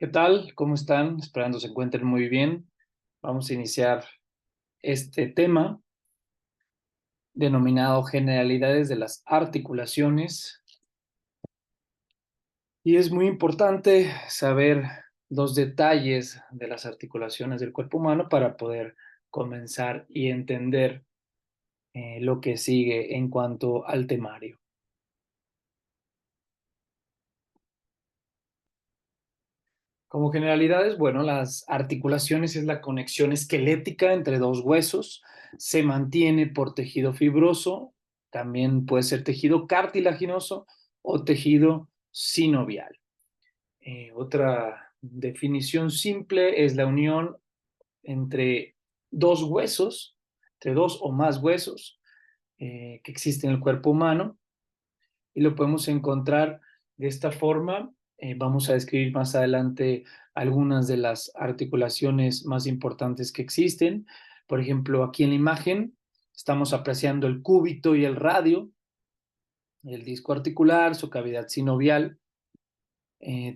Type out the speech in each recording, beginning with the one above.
¿Qué tal? ¿Cómo están? Esperando se encuentren muy bien. Vamos a iniciar este tema denominado generalidades de las articulaciones. Y es muy importante saber los detalles de las articulaciones del cuerpo humano para poder comenzar y entender lo que sigue en cuanto al temario. Como generalidades, bueno, las articulaciones es la conexión esquelética entre dos huesos, se mantiene por tejido fibroso, también puede ser tejido cartilaginoso o tejido sinovial. Otra definición simple es la unión entre dos huesos, entre dos o más huesos que existen en el cuerpo humano, y lo podemos encontrar de esta forma. Vamos a describir más adelante algunas de las articulaciones más importantes que existen. Por ejemplo, aquí en la imagen estamos apreciando el cúbito y el radio, el disco articular, su cavidad sinovial.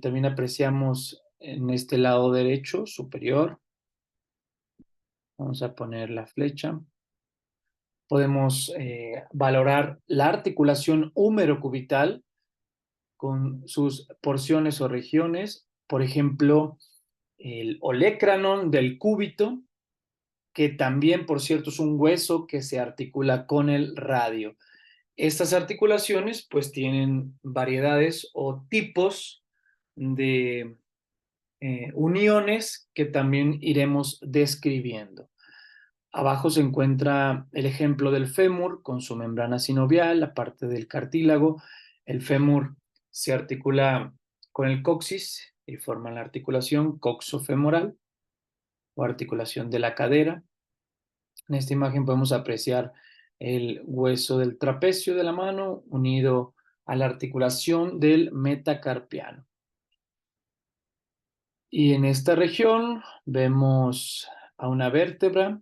También apreciamos en este lado derecho superior. Vamos a poner la flecha. Podemos valorar la articulación húmero-cubital con sus porciones o regiones, por ejemplo, el olecranon del cúbito, que también, por cierto, es un hueso que se articula con el radio. Estas articulaciones pues tienen variedades o tipos de uniones que también iremos describiendo. Abajo se encuentra el ejemplo del fémur con su membrana sinovial, la parte del cartílago. El fémur se articula con el coxis y forma la articulación coxofemoral o articulación de la cadera. En esta imagen podemos apreciar el hueso del trapecio de la mano unido a la articulación del metacarpiano. Y en esta región vemos a una vértebra,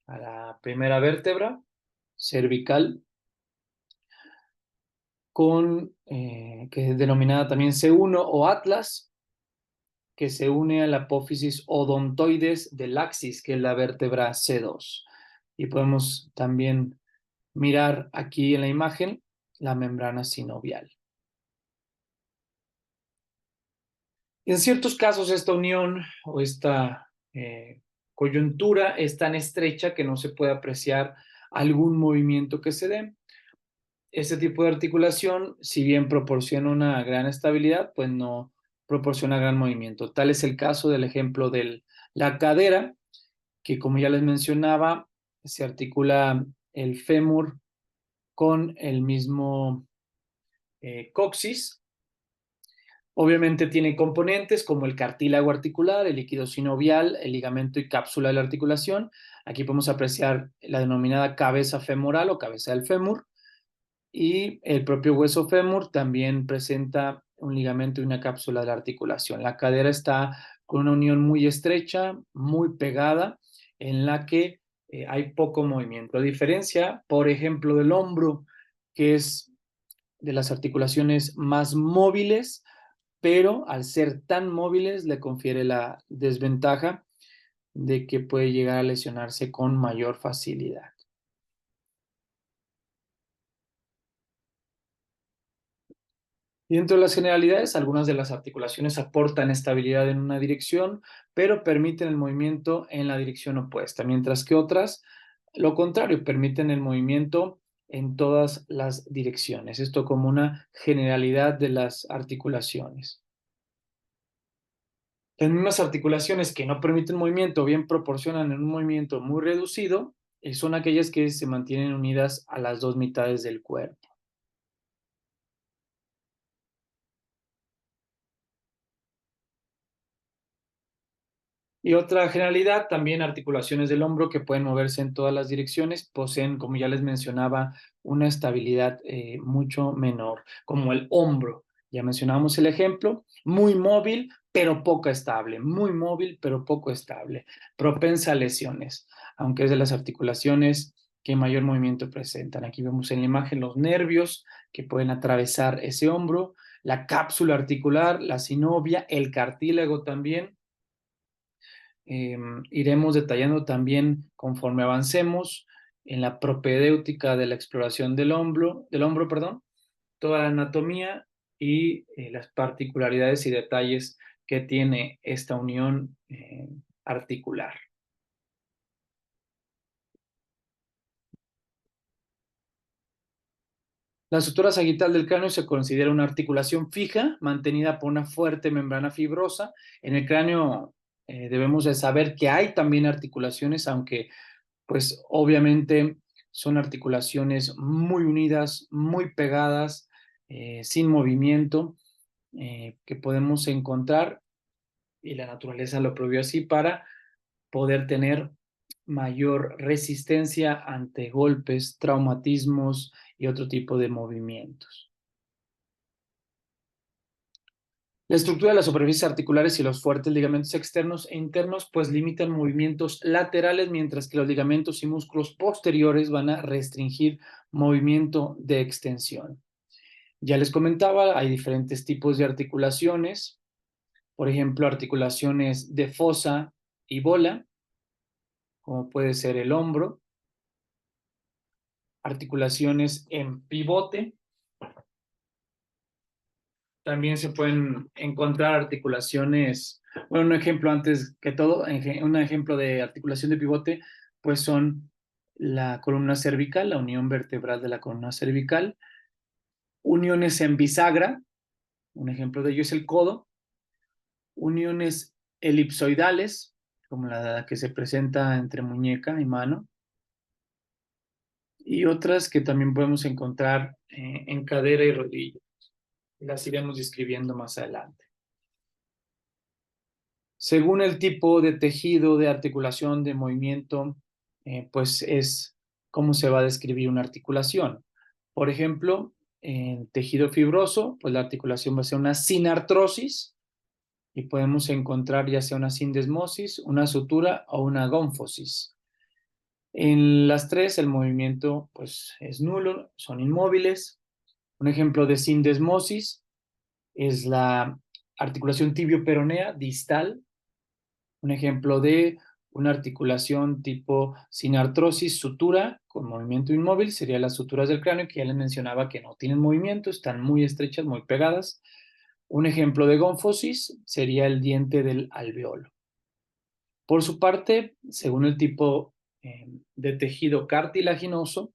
a la primera vértebra cervical, que es denominada también C1 o atlas, que se une a la apófisis odontoides del axis, que es la vértebra C2. Y podemos también mirar aquí en la imagen la membrana sinovial. En ciertos casos esta unión o esta coyuntura es tan estrecha que no se puede apreciar algún movimiento que se dé. Este tipo de articulación, si bien proporciona una gran estabilidad, pues no proporciona gran movimiento. Tal es el caso del ejemplo de la cadera, que como ya les mencionaba, se articula el fémur con el mismo coxis. Obviamente tiene componentes como el cartílago articular, el líquido sinovial, el ligamento y cápsula de la articulación. Aquí podemos apreciar la denominada cabeza femoral o cabeza del fémur. Y el propio hueso fémur también presenta un ligamento y una cápsula de la articulación. La cadera está con una unión muy estrecha, muy pegada, en la que hay poco movimiento. A diferencia, por ejemplo, del hombro, que es de las articulaciones más móviles, pero al ser tan móviles le confiere la desventaja de que puede llegar a lesionarse con mayor facilidad. Y dentro de las generalidades, algunas de las articulaciones aportan estabilidad en una dirección, pero permiten el movimiento en la dirección opuesta, mientras que otras, lo contrario, permiten el movimiento en todas las direcciones. Esto como una generalidad de las articulaciones. Las mismas articulaciones que no permiten movimiento o bien proporcionan en un movimiento muy reducido, son aquellas que se mantienen unidas a las dos mitades del cuerpo. Y otra generalidad, también articulaciones del hombro que pueden moverse en todas las direcciones, poseen, como ya les mencionaba, una estabilidad mucho menor, como el hombro. Ya mencionamos el ejemplo, muy móvil, pero poco estable, muy móvil, pero poco estable, propensa a lesiones, aunque es de las articulaciones que mayor movimiento presentan. Aquí vemos en la imagen los nervios que pueden atravesar ese hombro, la cápsula articular, la sinovia, el cartílago también. Iremos detallando también conforme avancemos en la propedéutica de la exploración del hombro, perdón, toda la anatomía y las particularidades y detalles que tiene esta unión articular. La sutura sagital del cráneo se considera una articulación fija, mantenida por una fuerte membrana fibrosa. En el cráneo debemos de saber que hay también articulaciones, aunque pues obviamente son articulaciones muy unidas, muy pegadas, sin movimiento, que podemos encontrar, y la naturaleza lo prohibió así, para poder tener mayor resistencia ante golpes, traumatismos y otro tipo de movimientos. La estructura de las superficies articulares y los fuertes ligamentos externos e internos pues limitan movimientos laterales, mientras que los ligamentos y músculos posteriores van a restringir movimiento de extensión. Ya les comentaba, hay diferentes tipos de articulaciones, por ejemplo, articulaciones de fosa y bola, como puede ser el hombro, articulaciones en pivote. También se pueden encontrar articulaciones, bueno, un ejemplo antes que todo, un ejemplo de articulación de pivote, pues son la columna cervical, la unión vertebral de la columna cervical, uniones en bisagra, un ejemplo de ello es el codo, uniones elipsoidales, como la que se presenta entre muñeca y mano, y otras que también podemos encontrar en cadera y rodilla. Las iremos describiendo más adelante. Según el tipo de tejido, de articulación, de movimiento, pues es cómo se va a describir una articulación. Por ejemplo, en tejido fibroso, pues la articulación va a ser una sinartrosis y podemos encontrar ya sea una sindesmosis, una sutura o una gónfosis. En las tres el movimiento pues es nulo, son inmóviles. Un ejemplo de sindesmosis es la articulación tibio-peronea distal. Un ejemplo de una articulación tipo sinartrosis, sutura con movimiento inmóvil, serían las suturas del cráneo, que ya les mencionaba que no tienen movimiento, están muy estrechas, muy pegadas. Un ejemplo de gónfosis sería el diente del alveolo. Por su parte, según el tipo de tejido cartilaginoso,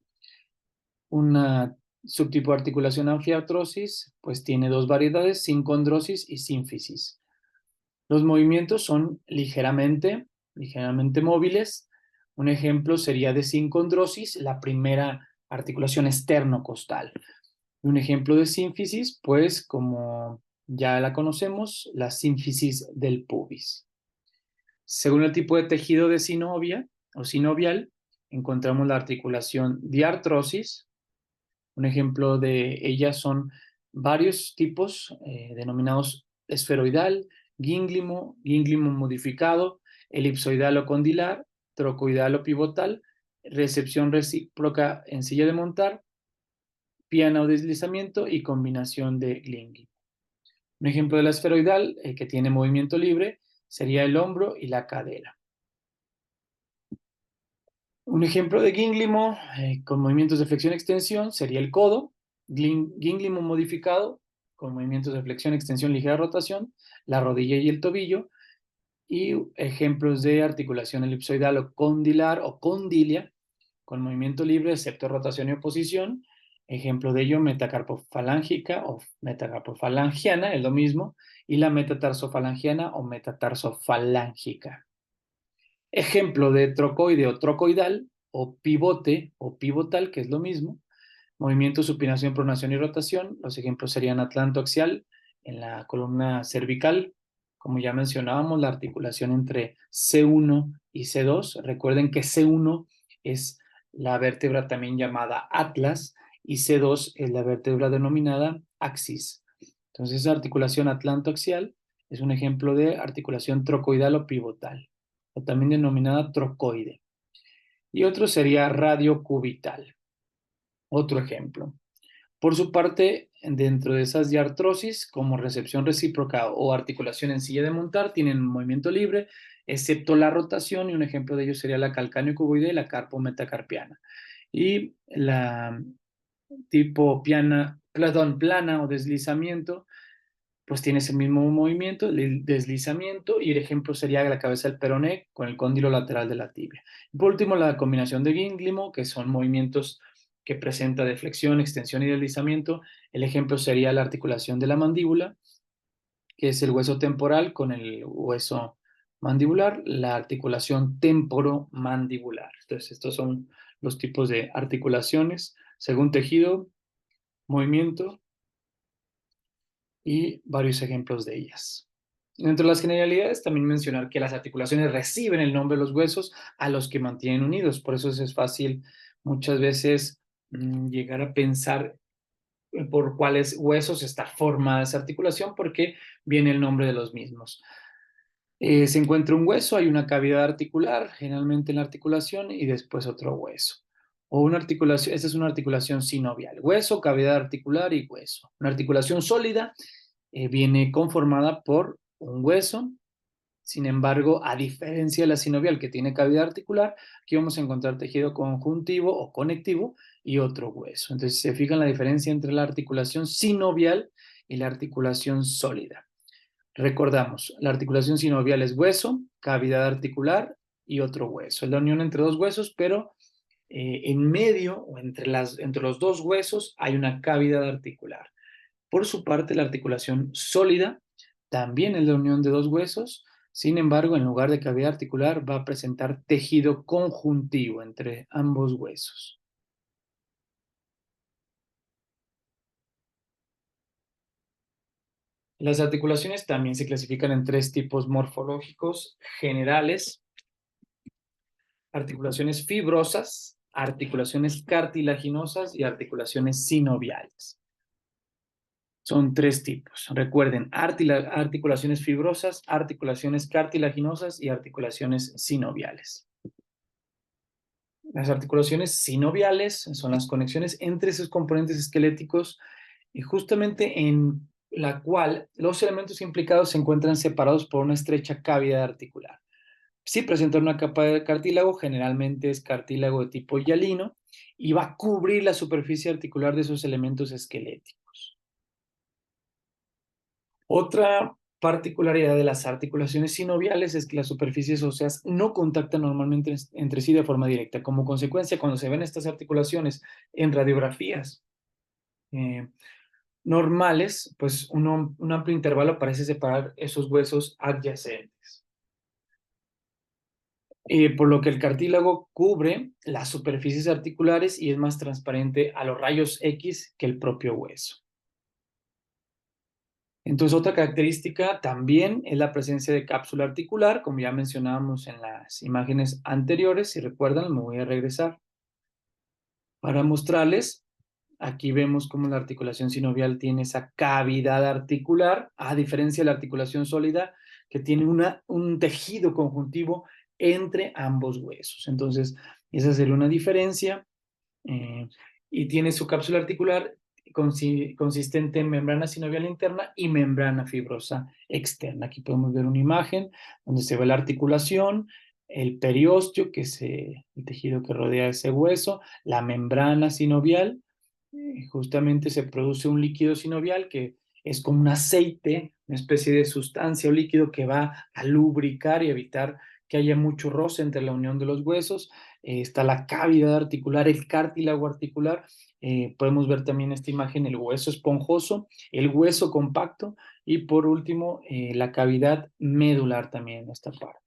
una subtipo de articulación anfiartrosis, pues tiene dos variedades, sincondrosis y sínfisis. Los movimientos son ligeramente móviles. Un ejemplo sería de sincondrosis, la primera articulación externo-costal. Un ejemplo de sínfisis, pues como ya la conocemos, la sínfisis del pubis. Según el tipo de tejido de sinovia o sinovial, encontramos la articulación diartrosis. Un ejemplo de ellas son varios tipos denominados esferoidal, gínglimo, gínglimo modificado, elipsoidal o condilar, trocoidal o pivotal, recepción recíproca en silla de montar, piana o deslizamiento y combinación de gínglimo. Un ejemplo de la esferoidal que tiene movimiento libre sería el hombro y la cadera. Un ejemplo de gínglimo con movimientos de flexión-extensión sería el codo, gínglimo modificado con movimientos de flexión, extensión, ligera rotación, la rodilla y el tobillo, y ejemplos de articulación elipsoidal o condilar o condilia con movimiento libre, excepto rotación y oposición. Ejemplo de ello, metacarpofalángica o metacarpofalangiana, es lo mismo, y la metatarsofalangiana o metatarsofalangica. Ejemplo de trocoide o trocoidal o pivote o pivotal, que es lo mismo. Movimiento, supinación, pronación y rotación. Los ejemplos serían atlantoaxial en la columna cervical. Como ya mencionábamos, la articulación entre C1 y C2. Recuerden que C1 es la vértebra también llamada atlas y C2 es la vértebra denominada axis. Entonces, esa articulación atlantoaxial es un ejemplo de articulación trocoidal o pivotal, o también denominada trocoide. Y otro sería radiocubital. Otro ejemplo. Por su parte, dentro de esas diartrosis, como recepción recíproca o articulación en silla de montar, tienen movimiento libre, excepto la rotación, y un ejemplo de ello sería la calcáneo-cuboidea y la carpo-metacarpiana. Y la tipo plana o deslizamiento, pues tiene ese mismo movimiento, el deslizamiento, y el ejemplo sería la cabeza del peroné con el cóndilo lateral de la tibia. Y por último, la combinación de Ginglimo, que son movimientos que presenta de flexión, extensión y deslizamiento. El ejemplo sería la articulación de la mandíbula, que es el hueso temporal con el hueso mandibular, la articulación temporomandibular. Entonces, estos son los tipos de articulaciones según tejido, movimiento y varios ejemplos de ellas. Dentro de las generalidades, también mencionar que las articulaciones reciben el nombre de los huesos a los que mantienen unidos. Por eso es fácil muchas veces llegar a pensar por cuáles huesos está formada esa articulación, porque viene el nombre de los mismos. Se encuentra un hueso, hay una cavidad articular, generalmente en la articulación, y después otro hueso. O una articulación, esta es una articulación sinovial: hueso, cavidad articular y hueso. Una articulación sólida viene conformada por un hueso. Sin embargo, a diferencia de la sinovial, que tiene cavidad articular, aquí vamos a encontrar tejido conjuntivo o conectivo y otro hueso. Entonces, se fijan la diferencia entre la articulación sinovial y la articulación sólida. Recordamos, la articulación sinovial es hueso, cavidad articular y otro hueso. Es la unión entre dos huesos, pero en medio o entre los dos huesos hay una cavidad articular. Por su parte, la articulación sólida también es la unión de dos huesos. Sin embargo, en lugar de cavidad articular, va a presentar tejido conjuntivo entre ambos huesos. Las articulaciones también se clasifican en tres tipos morfológicos generales: articulaciones fibrosas, articulaciones cartilaginosas y articulaciones sinoviales. Son tres tipos. Recuerden, articulaciones fibrosas, articulaciones cartilaginosas y articulaciones sinoviales. Las articulaciones sinoviales son las conexiones entre esos componentes esqueléticos, y justamente en la cual los elementos implicados se encuentran separados por una estrecha cavidad articular. Si presenta una capa de cartílago, generalmente es cartílago de tipo hialino, y va a cubrir la superficie articular de esos elementos esqueléticos. Otra particularidad de las articulaciones sinoviales es que las superficies óseas no contactan normalmente entre sí de forma directa. Como consecuencia, cuando se ven estas articulaciones en radiografías normales, pues un amplio intervalo parece separar esos huesos adyacentes. Por lo que el cartílago cubre las superficies articulares y es más transparente a los rayos X que el propio hueso. Entonces, otra característica también es la presencia de cápsula articular, como ya mencionábamos en las imágenes anteriores. Si recuerdan, me voy a regresar para mostrarles. Aquí vemos cómo la articulación sinovial tiene esa cavidad articular, a diferencia de la articulación sólida, que tiene un tejido conjuntivo entre ambos huesos. Entonces, esa sería una diferencia. eh, y tiene su cápsula articular consistente en membrana sinovial interna y membrana fibrosa externa. Aquí podemos ver una imagen donde se ve la articulación, el periósteo, que es el tejido que rodea ese hueso, la membrana sinovial. Justamente se produce un líquido sinovial que es como un aceite, una especie de sustancia o líquido que va a lubricar y evitar que haya mucho roce entre la unión de los huesos. Está la cavidad articular, el cartílago articular. Podemos ver también en esta imagen el hueso esponjoso, el hueso compacto y por último la cavidad medular también en esta parte.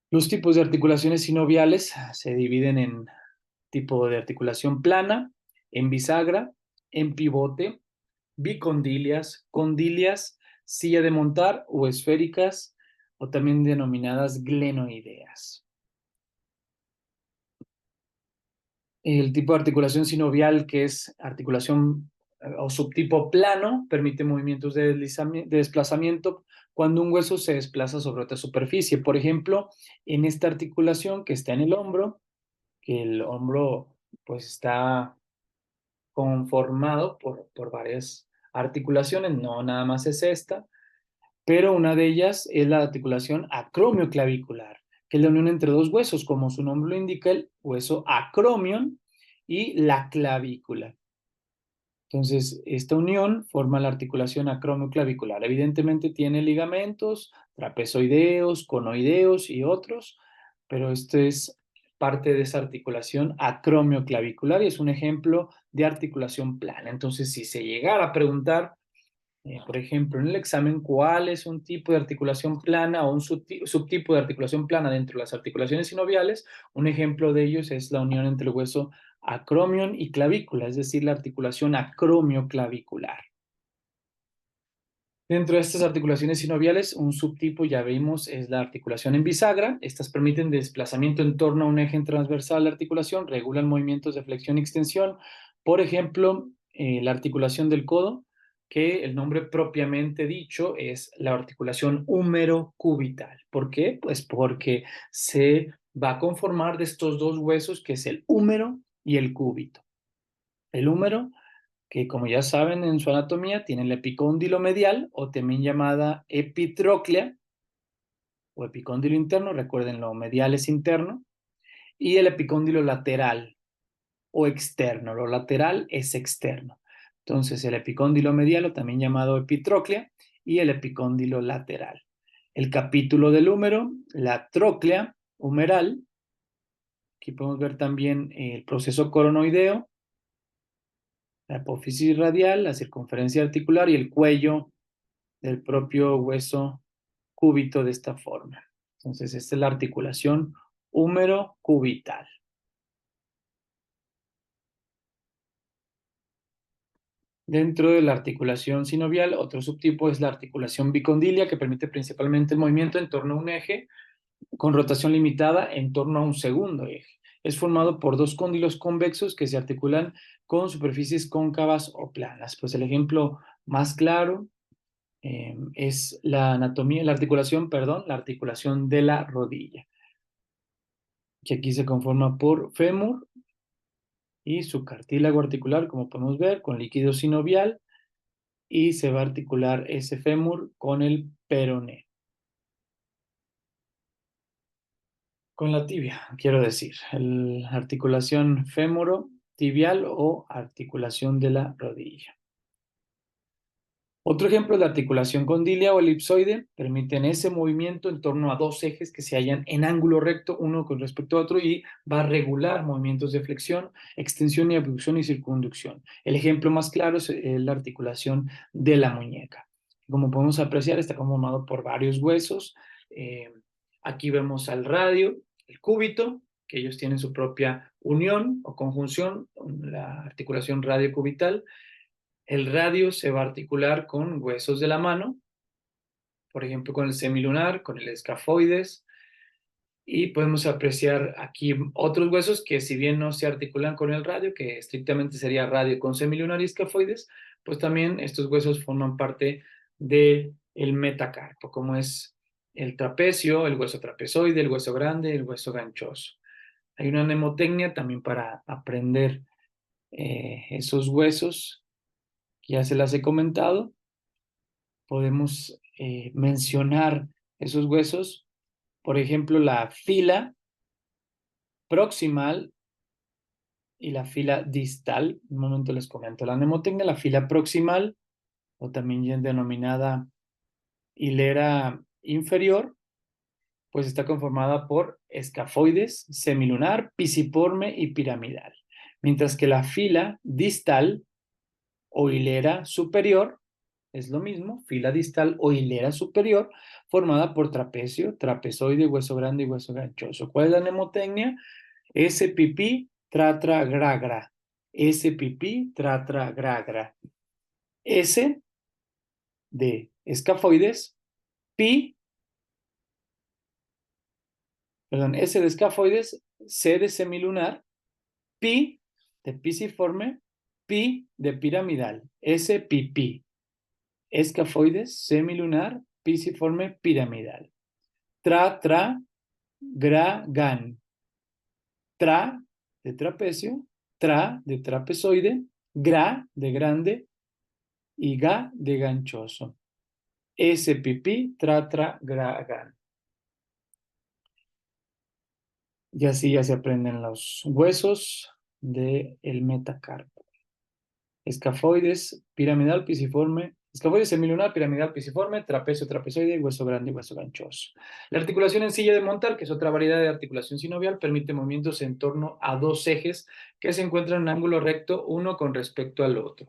Los tipos de articulaciones sinoviales se dividen en tipo de articulación plana, en bisagra, en pivote, bicondilias, condilias, silla de montar o esféricas, o también denominadas glenoideas. El tipo de articulación sinovial, que es articulación o subtipo plano, permite movimientos de desplazamiento cuando un hueso se desplaza sobre otra superficie. Por ejemplo, en esta articulación que está en el hombro, que el hombro pues está conformado por varias articulaciones, no nada más es esta, pero una de ellas es la articulación acromioclavicular, que es la unión entre dos huesos, como su nombre lo indica, el hueso acromion y la clavícula. Entonces, esta unión forma la articulación acromioclavicular. Evidentemente tiene ligamentos trapezoideos, conoideos y otros, pero esto es parte de esa articulación acromioclavicular y es un ejemplo de articulación plana. Entonces, si se llegara a preguntar por ejemplo, en el examen, ¿cuál es un tipo de articulación plana o un subtipo de articulación plana dentro de las articulaciones sinoviales? Un ejemplo de ellos es la unión entre el hueso acromion y clavícula, es decir, la articulación acromioclavicular. Dentro de estas articulaciones sinoviales, un subtipo, ya vimos, es la articulación en bisagra. Estas permiten desplazamiento en torno a un eje transversal de la articulación, regulan movimientos de flexión y extensión. Por ejemplo, la articulación del codo, que el nombre propiamente dicho es la articulación húmero-cubital. ¿Por qué? Pues porque se va a conformar de estos dos huesos, que es el húmero y el cúbito. El húmero, que como ya saben en su anatomía, tiene el epicóndilo medial o también llamada epitróclea o epicóndilo interno, recuerden lo medial es interno, y el epicóndilo lateral o externo, lo lateral es externo. Entonces el epicóndilo medial o también llamado epitróclea y el epicóndilo lateral. El capítulo del húmero, la tróclea humeral, aquí podemos ver también el proceso coronoideo, la apófisis radial, la circunferencia articular y el cuello del propio hueso cúbito de esta forma. Entonces, esta es la articulación húmero-cubital. Dentro de la articulación sinovial, otro subtipo es la articulación bicondilia, que permite principalmente el movimiento en torno a un eje con rotación limitada en torno a un segundo eje. Es formado por dos cóndilos convexos que se articulan con superficies cóncavas o planas. Pues el ejemplo más claro es la anatomía, la articulación, perdón, la articulación de la rodilla, que aquí se conforma por fémur y su cartílago articular, como podemos ver, con líquido sinovial, y se va a articular ese fémur con el peroné. Con la tibia, quiero decir, la articulación fémuro-tibial o articulación de la rodilla. Otro ejemplo es la articulación condilia o elipsoide. Permiten ese movimiento en torno a dos ejes que se hallan en ángulo recto, uno con respecto a otro, y va a regular movimientos de flexión, extensión y abducción y circunducción. El ejemplo más claro es la articulación de la muñeca. Como podemos apreciar, está conformado por varios huesos. Eh, Aquí vemos al radio, el cúbito, que ellos tienen su propia unión o conjunción, la articulación radiocubital. El radio se va a articular con huesos de la mano, por ejemplo, con el semilunar, con el escafoides, y podemos apreciar aquí otros huesos que si bien no se articulan con el radio, que estrictamente sería radio con semilunar y escafoides, pues también estos huesos forman parte del metacarpo, como es el trapecio, el hueso trapezoide, el hueso grande, el hueso ganchoso. Hay una mnemotecnia también para aprender esos huesos, que ya se las he comentado. Podemos mencionar esos huesos, por ejemplo, la fila proximal y la fila distal. Un momento les comento la mnemotecnia. La fila proximal, o también denominada hilera inferior, pues está conformada por escafoides, semilunar, pisiforme y piramidal. Mientras que la fila distal o hilera superior es lo mismo, fila distal o hilera superior, formada por trapecio, trapezoide, hueso grande y hueso ganchoso. ¿Cuál es la mnemotecnia? S pipí, tra tra gra gra. S pipí, tra tra gra gra. S de escafoides, pi, perdón, S de escafoides, C de semilunar, pi de pisiforme, pi de piramidal. S pipí. Escafoides, semilunar, pisiforme, piramidal. Tra, tra, gra, gan. Tra de trapecio, tra de trapezoide, gra de grande y ga de ganchoso. S, pipí, tra, tra, gra, gan. Y así ya se aprenden los huesos del metacarpo. Escafoides, piramidal, pisiforme. Escafoides semilunar, piramidal, pisiforme, trapecio, trapezoide, hueso grande y hueso ganchoso. La articulación en silla de montar, que es otra variedad de articulación sinovial, permite movimientos en torno a dos ejes que se encuentran en ángulo recto uno con respecto al otro.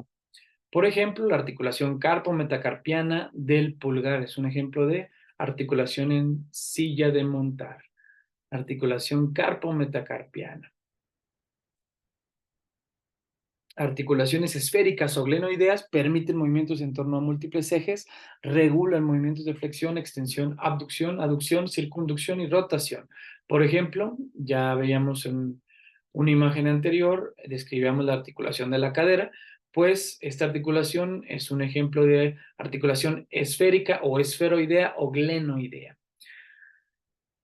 Por ejemplo, la articulación carpo-metacarpiana del pulgar es un ejemplo de articulación en silla de montar. Articulación carpo-metacarpiana. Articulaciones esféricas o glenoideas permiten movimientos en torno a múltiples ejes, regulan movimientos de flexión, extensión, abducción, aducción, circunducción y rotación. Por ejemplo, ya veíamos en una imagen anterior, describíamos la articulación de la cadera, pues esta articulación es un ejemplo de articulación esférica o esferoidea o glenoidea.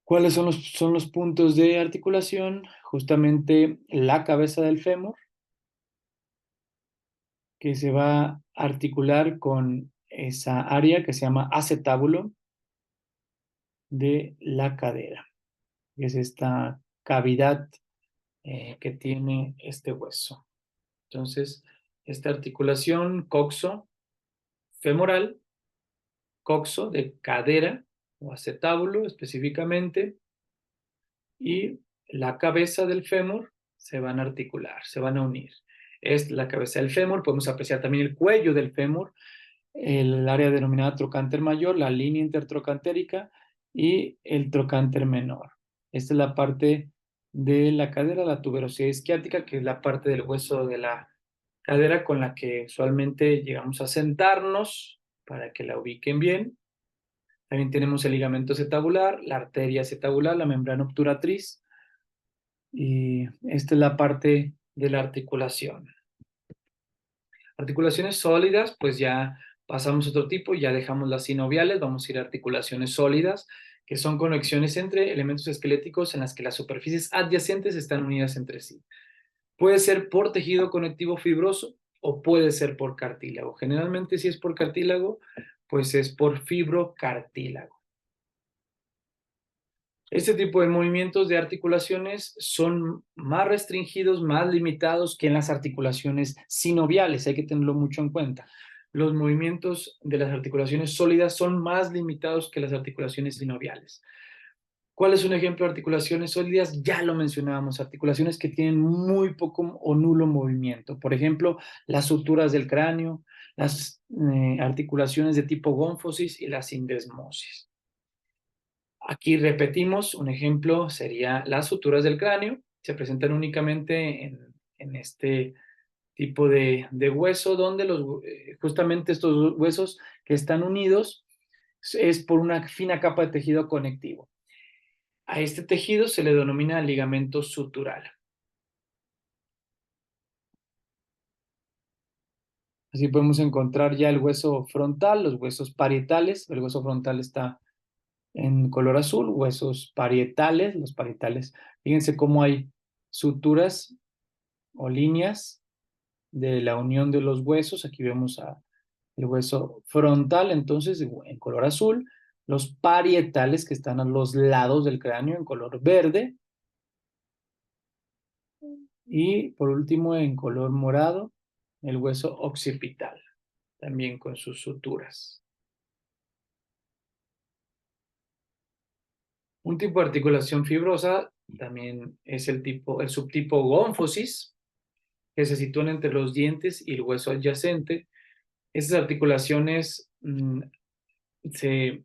¿Cuáles son los puntos de articulación? Justamente la cabeza del fémur, que se va a articular con esa área que se llama acetábulo de la cadera, que es esta cavidad que tiene este hueso. Entonces, esta articulación coxo-femoral, coxo de cadera o acetábulo específicamente, y la cabeza del fémur se van a articular, se van a unir. Es la cabeza del fémur, podemos apreciar también el cuello del fémur, el área denominada trocánter mayor, la línea intertrocantérica y el trocánter menor. Esta es la parte de la cadera, la tuberosidad isquiática, que es la parte del hueso de la cadera con la que usualmente llegamos a sentarnos para que la ubiquen bien. También tenemos el ligamento acetabular, la arteria acetabular, la membrana obturatriz, y esta es la parte de la articulación. Articulaciones sólidas, pues ya pasamos a otro tipo, ya dejamos las sinoviales, vamos a ir a articulaciones sólidas, que son conexiones entre elementos esqueléticos en las que las superficies adyacentes están unidas entre sí. Puede ser por tejido conectivo fibroso o puede ser por cartílago. Generalmente si es por cartílago, pues es por fibrocartílago. Este tipo de movimientos de articulaciones son más restringidos, más limitados que en las articulaciones sinoviales, hay que tenerlo mucho en cuenta. Los movimientos de las articulaciones sólidas son más limitados que las articulaciones sinoviales. ¿Cuál es un ejemplo de articulaciones sólidas? Ya lo mencionábamos, articulaciones que tienen muy poco o nulo movimiento. Por ejemplo, las suturas del cráneo, las articulaciones de tipo gónfosis y la sindesmosis. Aquí repetimos, un ejemplo sería las suturas del cráneo, se presentan únicamente en este tipo de hueso, donde justamente estos huesos que están unidos es por una fina capa de tejido conectivo. A este tejido se le denomina ligamento sutural. Así podemos encontrar ya el hueso frontal, los huesos parietales. El hueso frontal está en color azul, huesos parietales, los parietales. Fíjense cómo hay suturas o líneas de la unión de los huesos. Aquí vemos el hueso frontal, entonces en color azul, los parietales que están a los lados del cráneo en color verde, y por último en color morado, el hueso occipital, también con sus suturas. Un tipo de articulación fibrosa también es el subtipo gónfosis, que se sitúan entre los dientes y el hueso adyacente. Estas articulaciones se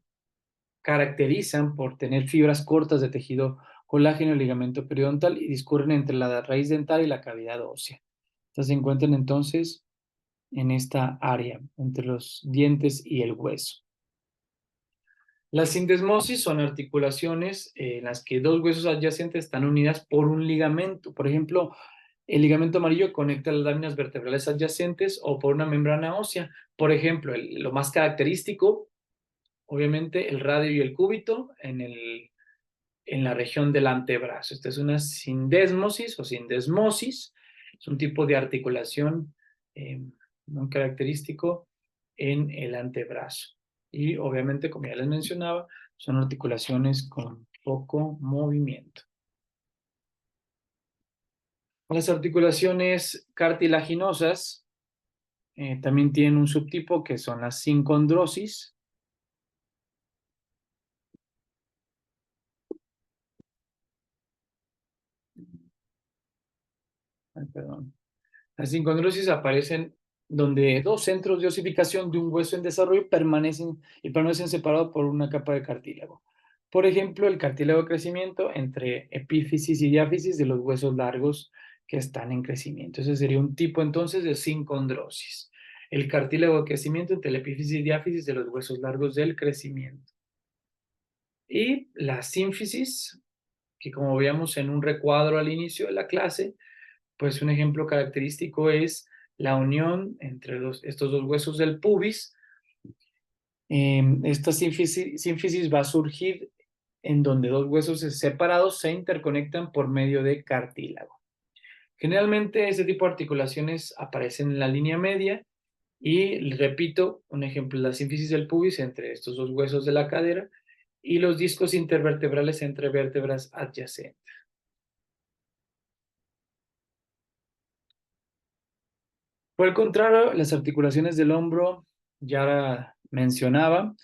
caracterizan por tener fibras cortas de tejido colágeno y ligamento periodontal y discurren entre la raíz dental y la cavidad ósea. Estas se encuentran entonces en esta área, entre los dientes y el hueso. Las sindesmosis son articulaciones en las que dos huesos adyacentes están unidas por un ligamento. Por ejemplo, el ligamento amarillo conecta las láminas vertebrales adyacentes o por una membrana ósea. Por ejemplo, lo más característico, obviamente, el radio y el cúbito en la región del antebrazo. Esta es una sindesmosis o sindesmosis. Es un tipo de articulación muy característico en el antebrazo. Y obviamente, como ya les mencionaba, son articulaciones con poco movimiento. Las articulaciones cartilaginosas también tienen un subtipo que son las sincondrosis. Ay, perdón. Las sincondrosis aparecen donde dos centros de osificación de un hueso en desarrollo permanecen separados por una capa de cartílago. Por ejemplo, el cartílago de crecimiento entre epífisis y diáfisis de los huesos largos que están en crecimiento. Ese sería un tipo entonces de sincondrosis. El cartílago de crecimiento entre el epífisis y diáfisis de los huesos largos del crecimiento. Y la sínfisis, que como veíamos en un recuadro al inicio de la clase, pues un ejemplo característico es la unión entre estos dos huesos del pubis. Esta sínfisis va a surgir en donde dos huesos separados se interconectan por medio de cartílago. Generalmente este tipo de articulaciones aparecen en la línea media y, repito, un ejemplo es la sínfisis del pubis entre estos dos huesos de la cadera y los discos intervertebrales entre vértebras adyacentes. Por el contrario, las articulaciones del hombro, ya mencionaba,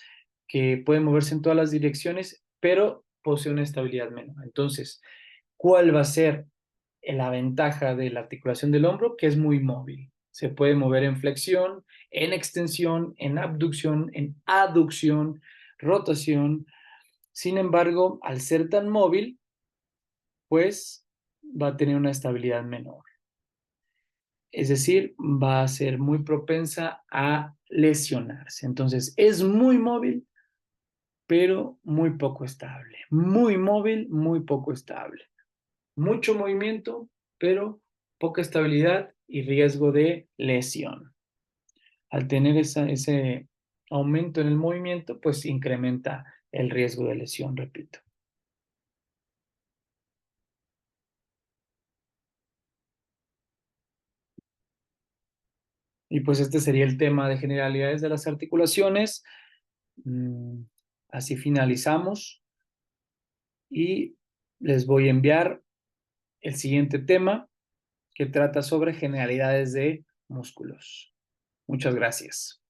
que pueden moverse en todas las direcciones, pero posee una estabilidad menor. Entonces, ¿cuál va a ser la ventaja de la articulación del hombro? Que es muy móvil. Se puede mover en flexión, en extensión, en abducción, en aducción, rotación. Sin embargo, al ser tan móvil, pues va a tener una estabilidad menor. Es decir, va a ser muy propensa a lesionarse. Entonces, es muy móvil, pero muy poco estable. Muy móvil, muy poco estable. Mucho movimiento, pero poca estabilidad y riesgo de lesión. Al tener ese aumento en el movimiento, pues incrementa el riesgo de lesión, repito. Y pues este sería el tema de generalidades de las articulaciones. Mm, Así finalizamos y les voy a enviar el siguiente tema que trata sobre generalidades de músculos. Muchas gracias.